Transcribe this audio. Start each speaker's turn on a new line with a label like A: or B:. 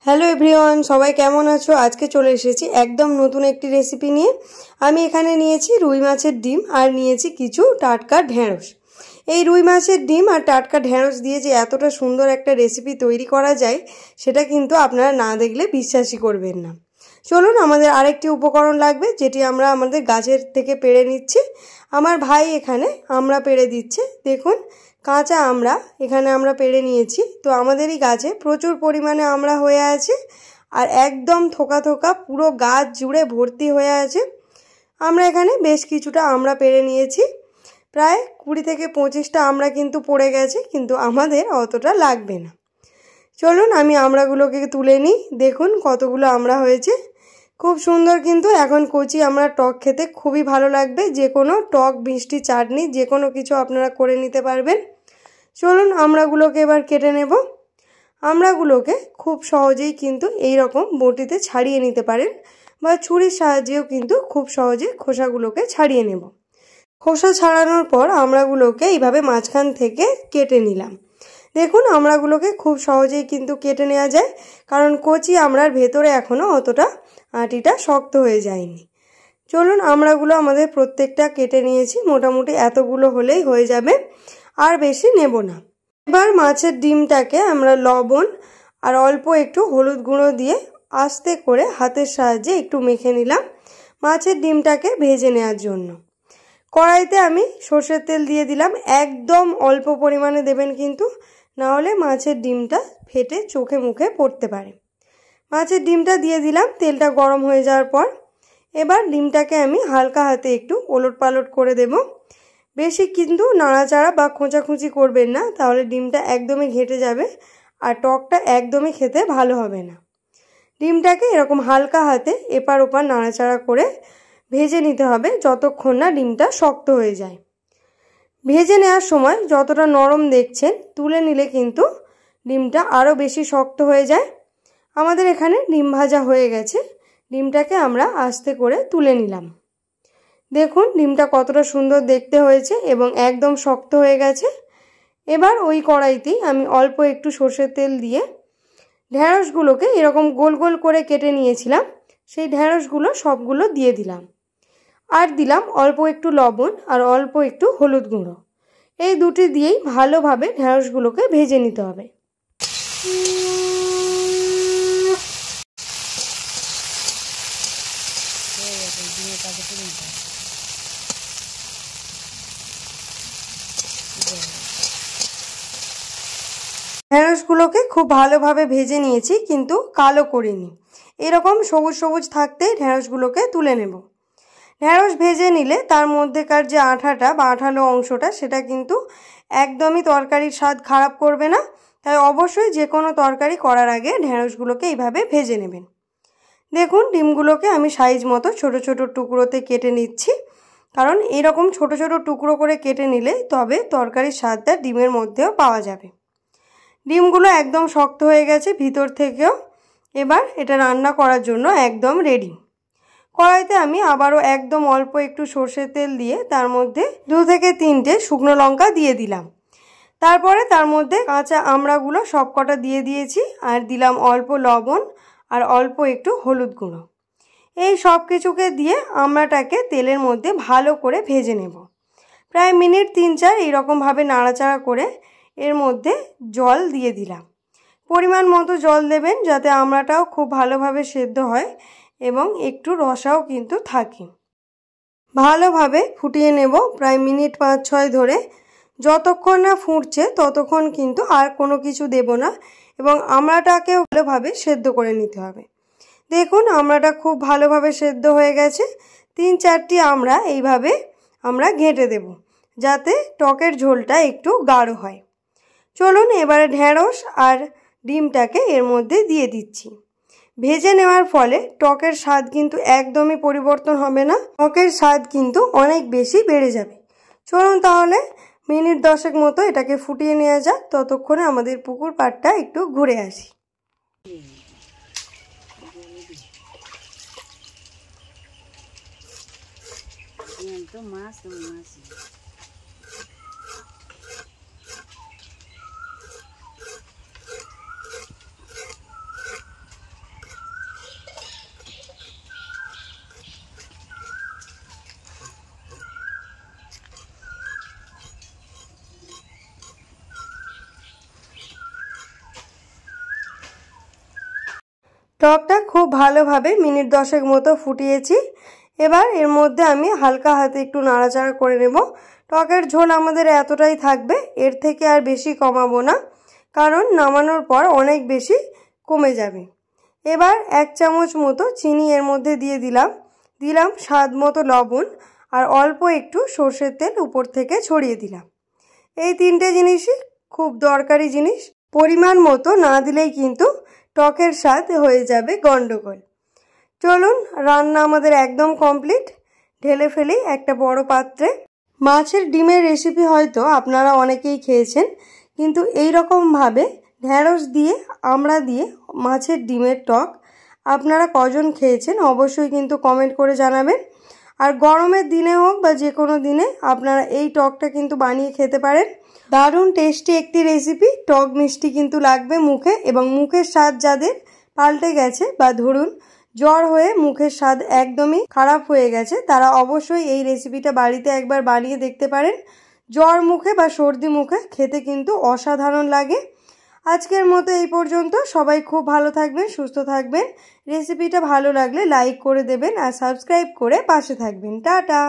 A: Hello everyone, সবাই কেমন আছো? আজকে চলে এসেছি একদম নতুন একটি রেসিপি নিয়ে। আমি এখানে নিয়েছি রুই মাছের ডিম আর নিয়েছি কিছু টাটকা ঢেঁড়স। এই রুই মাছের ডিম আর টাটকা ঢেঁড়স দিয়ে যে এতটা সুন্দর একটা রেসিপি তৈরি করা যায় সেটা কিন্তু আপনারা না দেখলে বিশ্বাসই করবেন না। চলুন, আমাদের আরেকটি উপকরণ লাগবে যেটি আমরা আমাদের গাছের থেকে পেড়ে নিচ্ছি। আমার ভাই এখানে আমড়া পেড়ে দিচ্ছে। দেখুন, কাঁচা আমড়া এখানে আমরা পেড়ে নিয়েছি। তো আমাদেরই গাছে প্রচুর পরিমাণে আমড়া হয়ে আছে আর একদম থোকা থোকা পুরো গাছ জুড়ে ভর্তি হয়ে আছে। আমরা এখানে বেশ কিছুটা আমড়া পেড়ে নিয়েছি, প্রায় 20 থেকে 25টা আমড়া কিন্তু পড়ে গেছে, কিন্তু আমাদের অতটা লাগবে না। চলুন আমি আমড়াগুলোকে তুলে নিই। দেখুন কতগুলো আমড়া হয়েছে, খুব সুন্দর। কিন্তু এখন কচি আমড়া টক খেতে খুবই ভালো লাগবে। যে কোনো টক মিষ্টি চাটনি যে কোনো কিছু আপনারা করে নিতে পারবেন। চলুন আমড়াগুলোকে এবার কেটে নেব। আমড়াগুলোকে খুব সহজেই কিন্তু এই রকম বটিতে ছাড়িয়ে নিতে পারেন বা ছুরির সাহায্যেও কিন্তু খুব সহজে খোসাগুলোকে ছাড়িয়ে নেব। খোসা ছাড়ানোর পর আমড়াগুলোকে এইভাবে মাঝখান থেকে কেটে নিলাম। দেখুন আমড়াগুলোকে খুব সহজেই কিন্তু কেটে নেওয়া যায়, কারণ কচি আমড়ার ভেতরে এখনও অতটা আটিটা শক্ত হয়ে যায়নি। চলুন আমড়াগুলো আমাদের প্রত্যেকটা কেটে নিয়েছি, মোটামুটি এতগুলো হলেই হয়ে যাবে, আর বেশি নেব না। এবার মাছের ডিমটাকে আমরা লবণ আর অল্প একটু হলুদ গুঁড়ো দিয়ে আস্তে করে হাতের সাহায্যে একটু মেখে নিলাম মাছের ডিমটাকে ভেজে নেওয়ার জন্য। কড়াইতে আমি সর্ষের তেল দিয়ে দিলাম, একদম অল্প পরিমাণে দেবেন কিন্তু, নাহলে মাছের ডিমটা ফেটে চোখে মুখে পড়তে পারে। মাছের ডিমটা দিয়ে দিলাম। তেলটা গরম হয়ে যাওয়ার পর এবার ডিমটাকে আমি হালকা হাতে একটু ওলট পালট করে দেব। বেশি কিন্তু নাড়াচাড়া বা খোঁচাখুঁচি করবেন না, তাহলে ডিমটা একদমই ঘেঁটে যাবে আর টকটা একদমই খেতে ভালো হবে না। ডিমটাকে এরকম হালকা হাতে এপার ওপার নাড়াচাড়া করে ভেজে নিতে হবে যতক্ষণ না ডিমটা শক্ত হয়ে যায়। ভেজে নেওয়ার সময় যতটা নরম দেখছেন, তুলে নিলে কিন্তু ডিমটা আরও বেশি শক্ত হয়ে যায়। আমাদের এখানে ডিম ভাজা হয়ে গেছে। ডিমটাকে আমরা আস্তে করে তুলে নিলাম। দেখুন ডিমটা কতটা সুন্দর দেখতে হয়েছে এবং একদম শক্ত হয়ে গেছে। এবার ওই কড়াইতেই আমি অল্প একটু সর্ষের তেল দিয়ে ঢেঁড়সগুলোকে এরকম গোল গোল করে কেটে নিয়েছিলাম, সেই ঢেঁড়সগুলো সবগুলো দিয়ে দিলাম। আর দিলাম অল্প একটু লবণ আর অল্প একটু হলুদ গুঁড়ো। এই দুটি দিয়েই ভালোভাবে ঢেঁড়সগুলোকে ভেজে নিতে হবে। ঢেঁড়সগুলোকে খুব ভালোভাবে ভেজে নিয়েছি, কিন্তু কালো করিনি। এরকম সবুজ সবুজ থাকতেই ঢেঁড়সগুলোকে তুলে নেব। ঢেঁড়স ভেজে নিলে তার মধ্যেকার যে আঠাটা বা আঠালো অংশটা, সেটা কিন্তু একদমই তরকারির স্বাদ খারাপ করবে না। তাই অবশ্যই যে কোনো তরকারি করার আগে ঢেঁড়সগুলোকে এইভাবে ভেজে নেবেন। দেখুন ডিমগুলোকে আমি সাইজ মতো ছোট ছোট টুকরোতে কেটে নিচ্ছি, কারণ এরকম ছোট ছোট টুকরো করে কেটে নিলে তবে তরকারির স্বাদটা ডিমের মধ্যেও পাওয়া যাবে। ডিমগুলো একদম শক্ত হয়ে গেছে ভিতর থেকেও। এবার এটা রান্না করার জন্য একদম রেডি। কড়াইতে আমি আবারও একদম অল্প একটু সর্ষের তেল দিয়ে তার মধ্যে 2 থেকে 3টে শুকনো লঙ্কা দিয়ে দিলাম। তারপরে তার মধ্যে কাঁচা আমড়াগুলো সবকটা দিয়ে দিয়েছি আর দিলাম অল্প লবণ আর অল্প একটু হলুদ গুঁড়ো। এই সব কিছুকে দিয়ে আমড়াটাকে তেলের মধ্যে ভালো করে ভেজে নেব। প্রায় মিনিট 3-4 এইরকমভাবে নাড়াচাড়া করে এর মধ্যে জল দিয়ে দিলাম। পরিমাণ মতো জল দেবেন, যাতে আমড়াটাও খুব ভালোভাবে সেদ্ধ হয় এবং একটু রসাও কিন্তু থাকে। ভালোভাবে ফুটিয়ে নেব প্রায় মিনিট 5-6 ধরে। যতক্ষণ না ফুটছে ততক্ষণ কিন্তু আর কোনো কিছু দেব না এবং আমড়াটাকেও ভালোভাবে সেদ্ধ করে নিতে হবে। দেখুন আমড়াটা খুব ভালোভাবে সেদ্ধ হয়ে গেছে। 3-4টি আমড়া এইভাবে আমরা ঘেঁটে দেব, যাতে টকের ঝোলটা একটু গাঢ় হয়। চলুন এবারে ঢেঁড়স আর ডিমটাকে এর মধ্যে দিয়ে দিচ্ছি। ভেজে নেওয়ার ফলে টকের স্বাদ কিন্তু একদমই পরিবর্তন হবে না, টকের স্বাদ কিন্তু অনেক বেশি বেড়ে যাবে। চলুন তাহলে মিনিট 10 মতো এটাকে ফুটিয়ে নেওয়া যাক, ততক্ষণে আমাদের পুকুর পাড়টা একটু ঘুরে আসি। টকটা খুব ভালোভাবে মিনিট 10 মতো ফুটিয়েছি। এবার এর মধ্যে আমি হালকা হাতে একটু নাড়াচাড়া করে নেব। টকের ঝোল আমাদের এতটাই থাকবে, এর থেকে আর বেশি কমাবো না, কারণ নামানোর পর অনেক বেশি কমে যাবে। এবার 1 চামচ মতো চিনি এর মধ্যে দিয়ে দিলাম স্বাদ মতো লবণ, আর অল্প একটু সর্ষের তেল উপর থেকে ছড়িয়ে দিলাম। এই 3টে জিনিসই খুব দরকারি জিনিস, পরিমাণ মতো না দিলেই কিন্তু টকের স্বাদ হয়ে যাবে গন্ডগোল। চলুন, রান্না আমাদের একদম কমপ্লিট। ঢেলে ফেলি একটা বড় পাত্রে। মাছের ডিমের রেসিপি হয়তো আপনারা অনেকেই খেয়েছেন, কিন্তু এই রকমভাবে ঢ্যাঁড়স দিয়ে আমড়া দিয়ে মাছের ডিমের টক আপনারা কজন খেয়েছেন অবশ্যই কিন্তু কমেন্ট করে জানাবেন। আর গরমের দিনে হোক বা যে কোনো দিনে আপনারা এই টকটা কিন্তু বানিয়ে খেতে পারেন। দারুণ টেস্টি একটি রেসিপি, টক মিষ্টি কিন্তু লাগবে মুখে, এবং মুখের স্বাদ যাদের পাল্টে গেছে বা ধরুন জ্বর হয়ে মুখের স্বাদ একদমই খারাপ হয়ে গেছে, তারা অবশ্যই এই রেসিপিটা বাড়িতে একবার বানিয়ে দেখতে পারেন। জ্বর মুখে বা সর্দি মুখে খেতে কিন্তু অসাধারণ লাগে। আজকের মতো এই পর্যন্ত। সবাই খুব ভালো থাকবেন, সুস্থ থাকবেন। রেসিপিটা ভালো লাগলে লাইক করে দেবেন আর সাবস্ক্রাইব করে পাশে থাকবেন। টাটা।